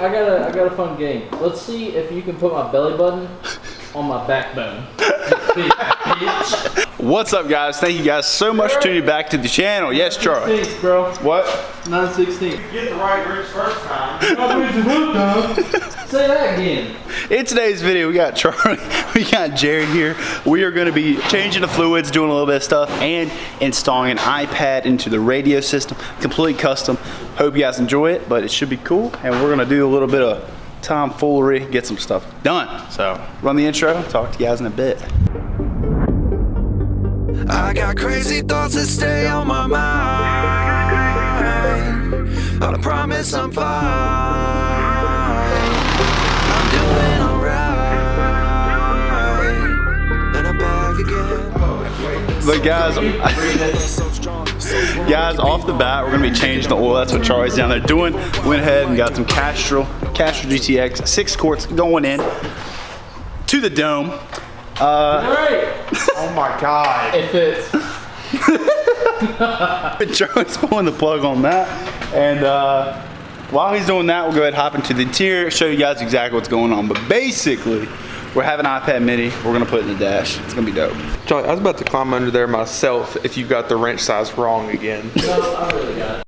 I got a fun game. Let's see if you can put my belly button on my backbone. What's up, guys? Thank you guys so much for tuning back to the channel. Yes, Charlie. 9/16, bro. What? 9/16. Get the right wrist first time. Say that again. In today's video, we got Charlie, we got Jared here. We are going to be changing the fluids, doing a little bit of stuff, and installing an iPad into the radio system, completely custom. Hope you guys enjoy it, but it should be cool. And we're going to do a little bit of tomfoolery, get some stuff done. So run the intro, talk to you guys in a bit. I got crazy thoughts that stay on my mind. I promise I'm fine. I'm doing alright. And I'm back again. But guys, off the bat, we're gonna be changing the oil. That's what Charlie's down there doing. Went ahead and got some Castrol GTX 6 quarts going in to the dome. Alright. Oh my God. It fits. Charlie's pulling the plug on that, and while he's doing that, we'll go ahead and hop into the interior, show you guys exactly what's going on. But basically, we're having an iPad mini, we're gonna put it in the dash. It's gonna be dope. Charlie, I was about to climb under there myself if you got the wrench size wrong again. No, I really got it.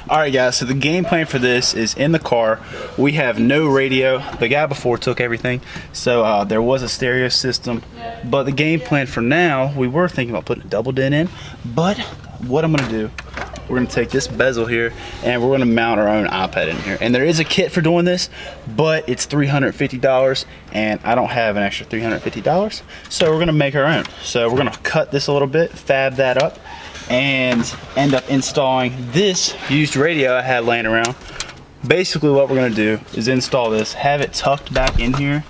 Alright guys, so the game plan for this is in the car. We have no radio. The guy before took everything, so there was a stereo system. But the game plan for now, we were thinking about putting a double din in. But what I'm gonna do, we're gonna take this bezel here and we're gonna mount our own iPad in here. And there is a kit for doing this, but it's $350 and I don't have an extra $350. So we're gonna make our own. So we're gonna cut this a little bit, fab that up, and end up installing this used radio I had laying around. Basically what we're gonna do is install this, have it tucked back in here,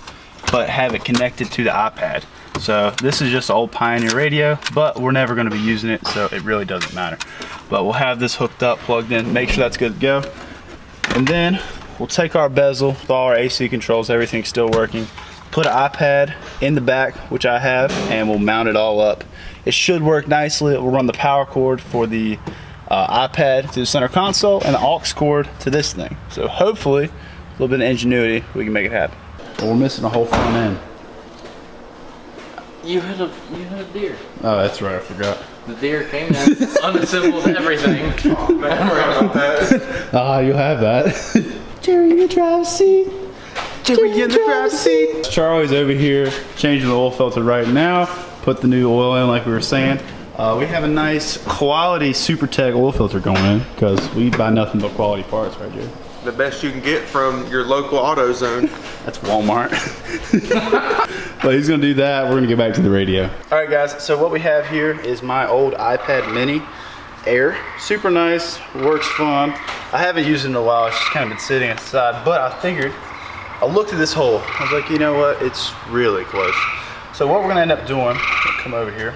but have it connected to the iPad. So this is just an old Pioneer radio, but we're never gonna be using it, so it really doesn't matter. But we'll have this hooked up, plugged in, make sure that's good to go. And then we'll take our bezel with all our AC controls, everything's still working, put an iPad in the back, which I have, and we'll mount it all up. It should work nicely. It will run the power cord for the iPad to the center console and the aux cord to this thing. So hopefully, a little bit of ingenuity, we can make it happen. Well, we're missing a whole front end. You had a deer. Oh, that's right, I forgot. The deer came in, unassembled everything. Ah, you'll have that. Jerry in the driver's seat. Jerry in the driver's seat. Charlie's over here changing the oil filter right now. Put the new oil in like we were saying. We have a nice quality Supertech oil filter going in because we buy nothing but quality parts, right, Jerry? The best you can get from your local AutoZone. That's Walmart. But he's gonna do that. We're gonna get back to the radio. All right, guys. So what we have here is my old iPad Mini Air. Super nice, works fun. I haven't used it in a while. It's just kind of been sitting inside. But I figured, I looked at this hole. I was like, you know what? It's really close. So what we're gonna end up doing, I'll come over here,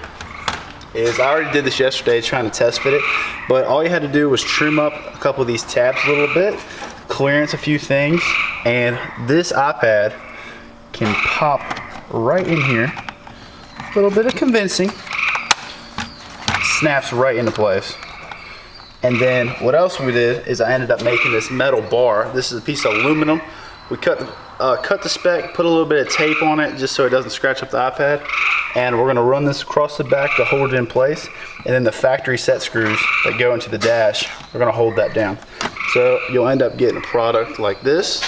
is I already did this yesterday trying to test fit it, but all you had to do was trim up a couple of these tabs a little bit, clearance a few things, and this iPad can pop right in here. A little bit of convincing, snaps right into place. And then what else we did is I ended up making this metal bar. This is a piece of aluminum. We cut the spec, put a little bit of tape on it just so it doesn't scratch up the iPad, and we're gonna run this across the back to hold it in place, and then the factory set screws that go into the dash, we're gonna hold that down. So you'll end up getting a product like this,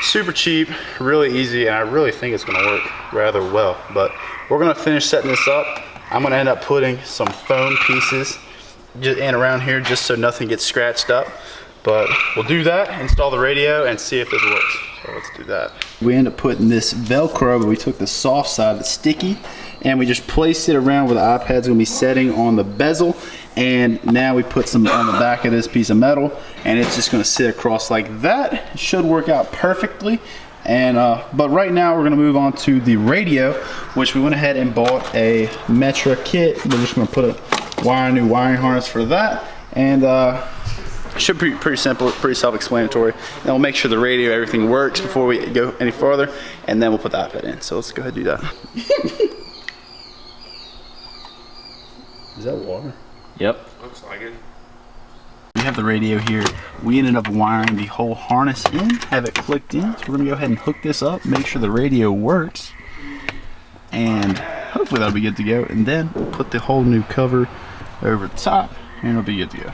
super cheap, really easy, and I really think it's gonna work rather well. But we're gonna finish setting this up. I'm gonna end up putting some foam pieces just in around here just so nothing gets scratched up. But we'll do that, install the radio, and see if this works. So let's do that. We end up putting this Velcro, but we took the soft side, the sticky, and we just placed it around where the iPad's gonna be setting on the bezel. And now we put some on the back of this piece of metal, and it's just gonna sit across like that. It should work out perfectly. And but right now we're gonna move on to the radio, which we went ahead and bought a Metra kit. We're just gonna put a new wiring harness for that, and should be pretty simple, pretty self-explanatory. And we'll make sure the radio, everything works before we go any further, and then we'll put the iPad in. So let's go ahead and do that. Is that water? Yep. Looks like it. You have the radio here. We ended up wiring the whole harness in, have it clicked in. So we're gonna go ahead and hook this up, make sure the radio works, and hopefully that'll be good to go. And then we'll put the whole new cover over the top, and it'll be good to go.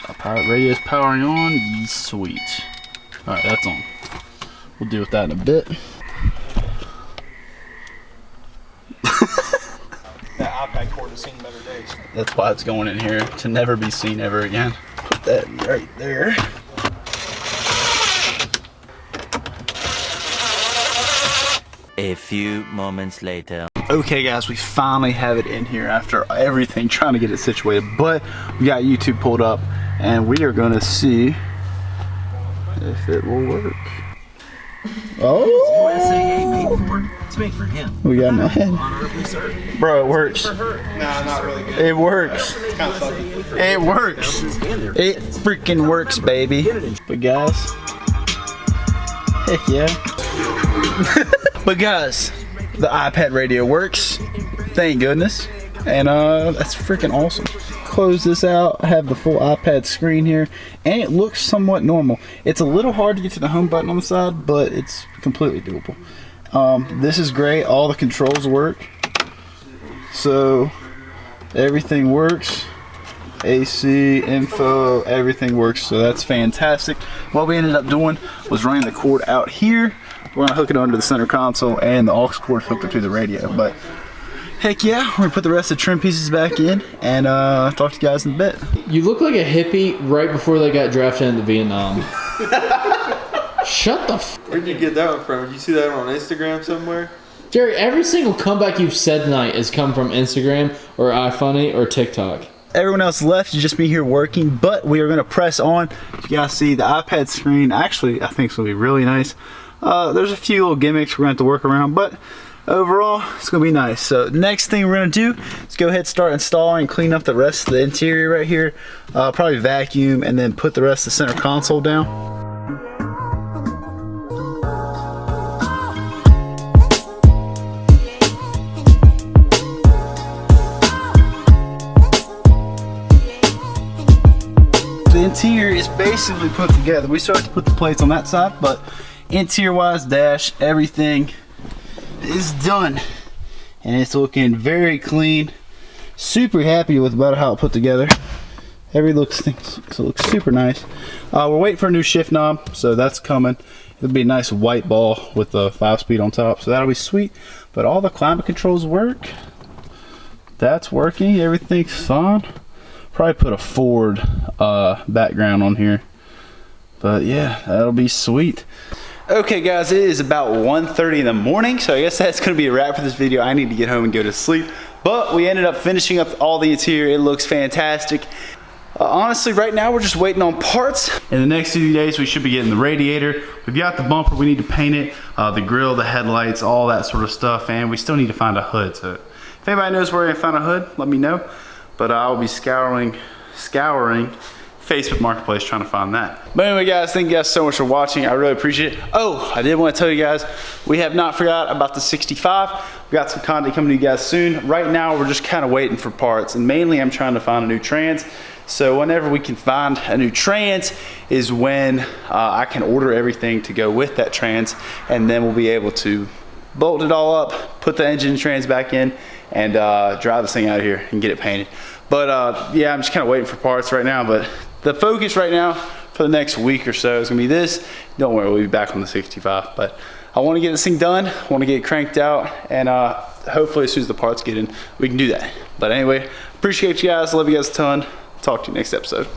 Our pilot radio is powering on. Sweet. All right, that's on. We'll deal with that in a bit. That iPad cord has seen better days. That's why it's going in here, to never be seen ever again. Put that right there. A few moments later. Okay guys, we finally have it in here after everything trying to get it situated, but we got YouTube pulled up and we are gonna see if it will work. Oh! It's made for him. We got nothing. Bro, it works. Nah, not really good. It works. It's kind of sucky. It works. It freaking works, baby. But guys, heck yeah. But guys, the iPad radio works. Thank goodness. And that's freaking awesome. Close this out, I have the full iPad screen here, and it looks somewhat normal. It's a little hard to get to the home button on the side, but it's completely doable. This is great, all the controls work. So everything works. AC, info, everything works, so that's fantastic. What we ended up doing was running the cord out here. We're gonna hook it onto the center console, and the aux cord hooked up to the radio. But heck yeah, we're gonna put the rest of the trim pieces back in and talk to you guys in a bit. You look like a hippie right before they got drafted into Vietnam. Shut the f. Where'd you get that one from? Did you see that one on Instagram somewhere? Jerry, every single comeback you've said tonight has come from Instagram or iFunny or TikTok. Everyone else left, it's just me here working, but we are gonna press on. You guys see the iPad screen, actually I think it's gonna be really nice. There's a few little gimmicks we're gonna have to work around, but overall it's gonna be nice. So next thing we're gonna do is go ahead and start installing and clean up the rest of the interior right here. Probably vacuum and then put the rest of the center console down. The interior is basically put together. We started to put the plates on that side, but interior wise, dash, everything is done. And it's looking very clean. Super happy with about how it put together. Everything looks super nice. We're waiting for a new shift knob, so that's coming. It'll be a nice white ball with the 5-speed on top, so that'll be sweet. But all the climate controls work. That's working, everything's fine. Probably put a Ford background on here, but yeah, that'll be sweet. Okay guys, it is about 1:30 in the morning, so I guess that's gonna be a wrap for this video. I need to get home and go to sleep, but we ended up finishing up all the interior. It looks fantastic. Honestly, right now we're just waiting on parts. In the next few days we should be getting the radiator. We've got the bumper, we need to paint it, the grill, the headlights, all that sort of stuff, and we still need to find a hood. So if anybody knows where I can find a hood, let me know. But I'll be scouring Facebook Marketplace trying to find that. But anyway guys, thank you guys so much for watching. I really appreciate it. Oh, I did want to tell you guys, we have not forgot about the 65. We got some content coming to you guys soon. Right now we're just kind of waiting for parts, and mainly I'm trying to find a new trans. So whenever we can find a new trans is when I can order everything to go with that trans, and then we'll be able to bolt it all up, put the engine and trans back in, and drive this thing out of here and get it painted. But yeah, I'm just kind of waiting for parts right now, but the focus right now for the next week or so is gonna be this. Don't worry, we'll be back on the 65, but I wanna get this thing done, I wanna get it cranked out, and hopefully as soon as the parts get in, we can do that. But anyway, appreciate you guys, love you guys a ton. Talk to you next episode.